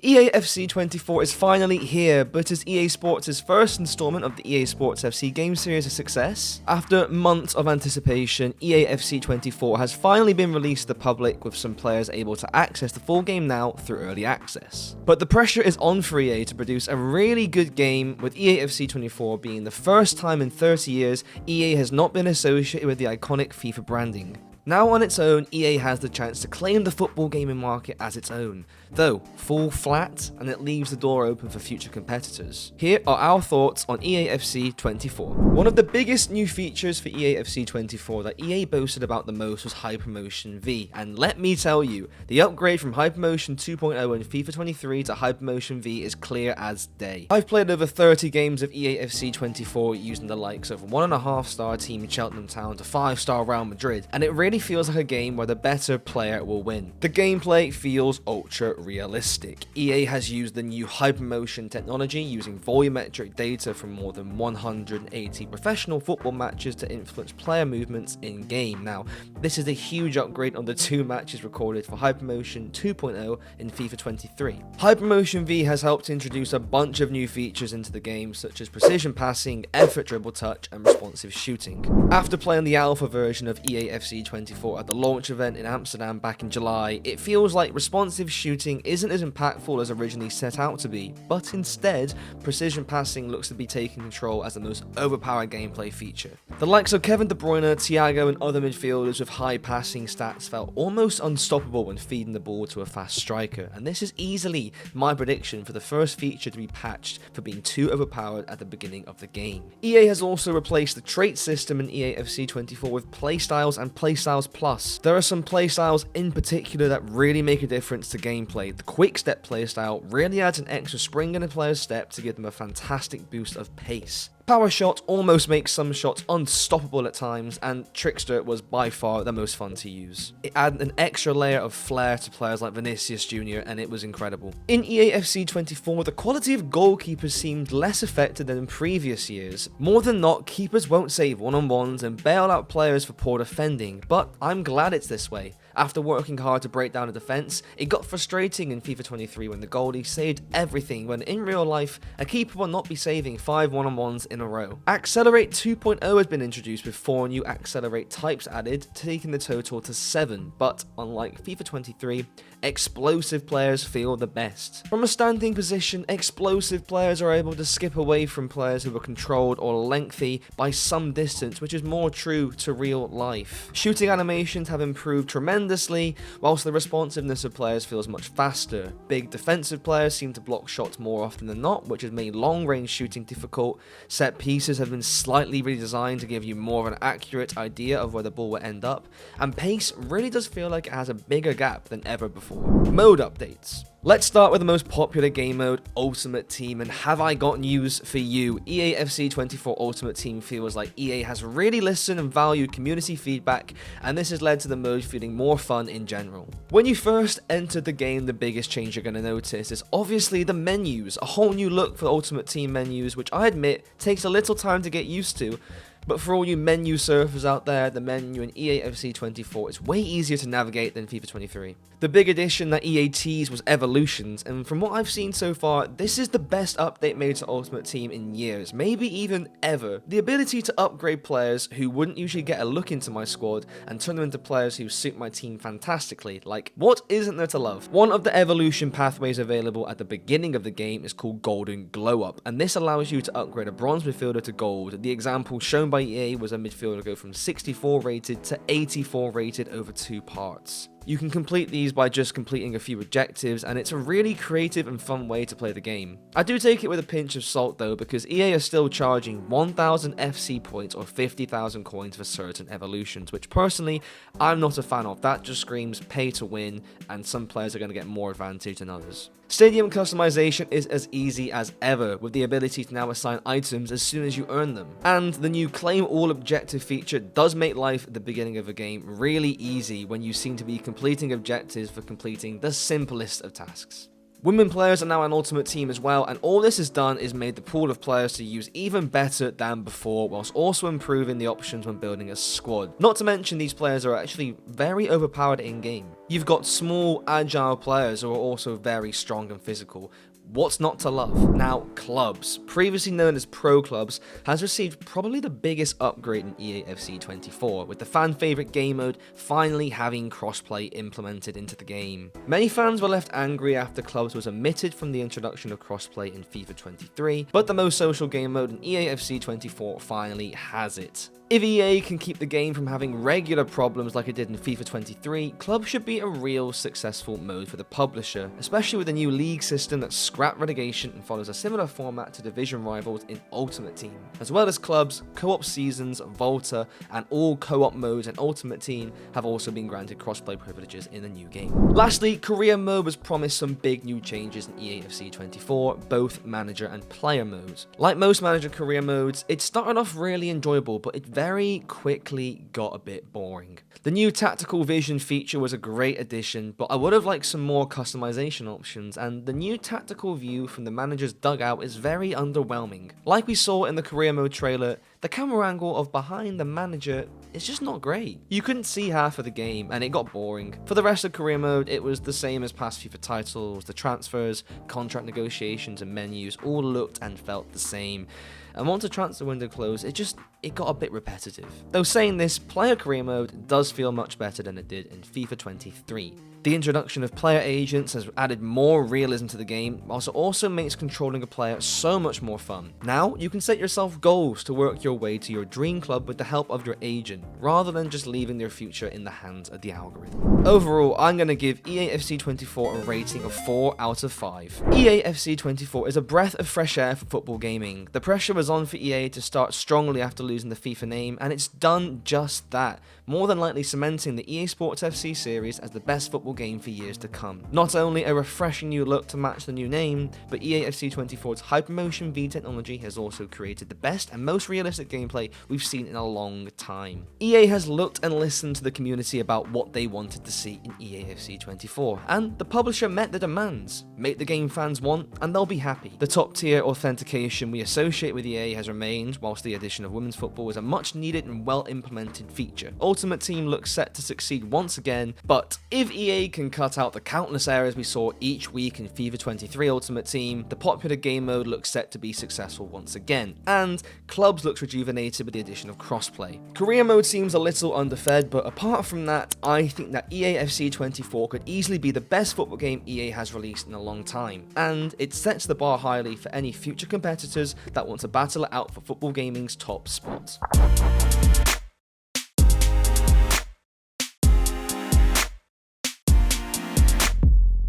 EA FC 24 is finally here, but is EA Sports' first installment of the EA Sports FC game series a success? After months of anticipation, EA FC 24 has finally been released to the public, with some players able to access the full game now through early access. But the pressure is on for EA to produce a really good game, with EA FC 24 being the first time in 30 years EA has not been associated with the iconic FIFA branding. Now on its own, EA has the chance to claim the football gaming market as its own, though fall flat, and it leaves the door open for future competitors. Here are our thoughts on EA FC 24. One of the biggest new features for EA FC 24 that EA boasted about the most was HyperMotion V, and let me tell you, the upgrade from HyperMotion 2.0 in FIFA 23 to HyperMotion V is clear as day. I've played over 30 games of EA FC 24 using the likes of 1.5-star team Cheltenham Town to 5-star Real Madrid, and it really feels like a game where the better player will win. The gameplay feels ultra realistic. EA has used the new HyperMotion technology using volumetric data from more than 180 professional football matches to influence player movements in-game. Now, this is a huge upgrade on the 2 matches recorded for HyperMotion 2.0 in FIFA 23. HyperMotion V has helped introduce a bunch of new features into the game, such as precision passing, effort dribble touch, and responsive shooting. After playing the alpha version of EA FC 24 at the launch event in Amsterdam back in July, it feels like responsive shooting isn't as impactful as originally set out to be, but instead, precision passing looks to be taking control as the most overpowered gameplay feature. The likes of Kevin De Bruyne, Thiago, and other midfielders with high passing stats felt almost unstoppable when feeding the ball to a fast striker, and this is easily my prediction for the first feature to be patched for being too overpowered at the beginning of the game. EA has also replaced the trait system in EA FC 24 with playstyles and playstyles plus. There are some playstyles in particular that really make a difference to gameplay. The quick step playstyle really adds an extra spring in a player's step to give them a fantastic boost of pace. Power Shot almost makes some shots unstoppable at times, and Trickster was by far the most fun to use. It added an extra layer of flair to players like Vinicius Jr., and it was incredible. In EA FC 24, the quality of goalkeepers seemed less affected than in previous years. More than not, keepers won't save one-on-ones and bail out players for poor defending, but I'm glad it's this way. After working hard to break down a defense, it got frustrating in FIFA 23 when the goalie saved everything, when in real life, a keeper will not be saving 5 one-on-ones in a row. Accelerate 2.0 has been introduced with 4 new Accelerate types added, taking the total to 7, but unlike FIFA 23, explosive players feel the best. From a standing position, explosive players are able to skip away from players who are controlled or lengthy by some distance, which is more true to real life. Shooting animations have improved tremendously, whilst the responsiveness of players feels much faster. Big defensive players seem to block shots more often than not, which has made long-range shooting difficult. Set pieces have been slightly redesigned to give you more of an accurate idea of where the ball will end up, and pace really does feel like it has a bigger gap than ever before. Mode updates. Let's start with the most popular game mode, Ultimate Team, and have I got news for you? EA FC 24 Ultimate Team feels like EA has really listened and valued community feedback, and this has led to the mode feeling more fun in general. When you first entered the game, the biggest change you're going to notice is obviously the menus, a whole new look for the Ultimate Team menus, which I admit takes a little time to get used to. But for all you menu surfers out there, the menu in EA FC 24 is way easier to navigate than FIFA 23. The big addition that EA teased was Evolutions, and from what I've seen so far, this is the best update made to Ultimate Team in years, maybe even ever. The ability to upgrade players who wouldn't usually get a look into my squad and turn them into players who suit my team fantastically, like, what isn't there to love? One of the evolution pathways available at the beginning of the game is called Golden Glow Up, and this allows you to upgrade a bronze midfielder to gold. The example shown by EA was a midfielder go from 64 rated to 84 rated over 2 parts. You can complete these by just completing a few objectives, and it's a really creative and fun way to play the game. I do take it with a pinch of salt though, because EA are still charging 1,000 FC points or 50,000 coins for certain evolutions, which personally I'm not a fan of. That just screams pay to win, and some players are going to get more advantage than others. Stadium customization is as easy as ever, with the ability to now assign items as soon as you earn them. And the new Claim All objective feature does make life at the beginning of a game really easy when you seem to be completing objectives for completing the simplest of tasks. Women players are now an Ultimate Team as well, and all this has done is made the pool of players to use even better than before, whilst also improving the options when building a squad. Not to mention these players are actually very overpowered in-game. You've got small, agile players who are also very strong and physical. What's not to love? Now, clubs, previously known as Pro Clubs, has received probably the biggest upgrade in EA FC 24, with the fan favourite game mode finally having crossplay implemented into the game. Many fans were left angry after Clubs was omitted from the introduction of crossplay in FIFA 23, but the most social game mode in EA FC 24 finally has it. If EA can keep the game from having regular problems like it did in FIFA 23, Club should be a real successful mode for the publisher, especially with a new league system that scrapped relegation and follows a similar format to division rivals in Ultimate Team. As well as Clubs, co-op seasons, Volta, and all co-op modes in Ultimate Team have also been granted crossplay privileges in the new game. Lastly, Career Mode was promised some big new changes in EA FC 24, both manager and player modes. Like most manager career modes, it started off really enjoyable, but it very quickly got a bit boring. The new tactical vision feature was a great addition, but I would have liked some more customization options, and the new tactical view from the manager's dugout is very underwhelming. Like we saw in the career mode trailer, the camera angle of behind the manager is just not great. You couldn't see half of the game, and it got boring. For the rest of career mode, it was the same as past FIFA titles. The transfers, contract negotiations, and menus all looked and felt the same. And once the transfer window closed, it got a bit repetitive. Though saying this, player career mode does feel much better than it did in FIFA 23. The introduction of player agents has added more realism to the game, whilst it also makes controlling a player so much more fun. Now, you can set yourself goals to work your way to your dream club with the help of your agent, rather than just leaving their future in the hands of the algorithm. Overall, I'm going to give EA FC 24 a rating of 4 out of 5. EA FC 24 is a breath of fresh air for football gaming. The pressure was on for EA to start strongly after losing the FIFA name, and it's done just that, more than likely cementing the EA Sports FC series as the best football game for years to come. Not only a refreshing new look to match the new name, but EA FC 24's HyperMotion V technology has also created the best and most realistic gameplay we've seen in a long time. EA has looked and listened to the community about what they wanted to see in EA FC 24, and the publisher met the demands. Make the game fans want, and they'll be happy. The top tier authentication we associate with EA has remained, whilst the addition of women's football is a much needed and well implemented feature. Ultimate Team looks set to succeed once again, but if EA can cut out the countless errors we saw each week in FIFA 23 Ultimate Team, the popular game mode looks set to be successful once again, and Clubs looks rejuvenated with the addition of crossplay. Career mode seems a little underfed, but apart from that, I think that EA FC 24 could easily be the best football game EA has released in a long time, and it sets the bar highly for any future competitors that want to battle it out for football gaming's top spot.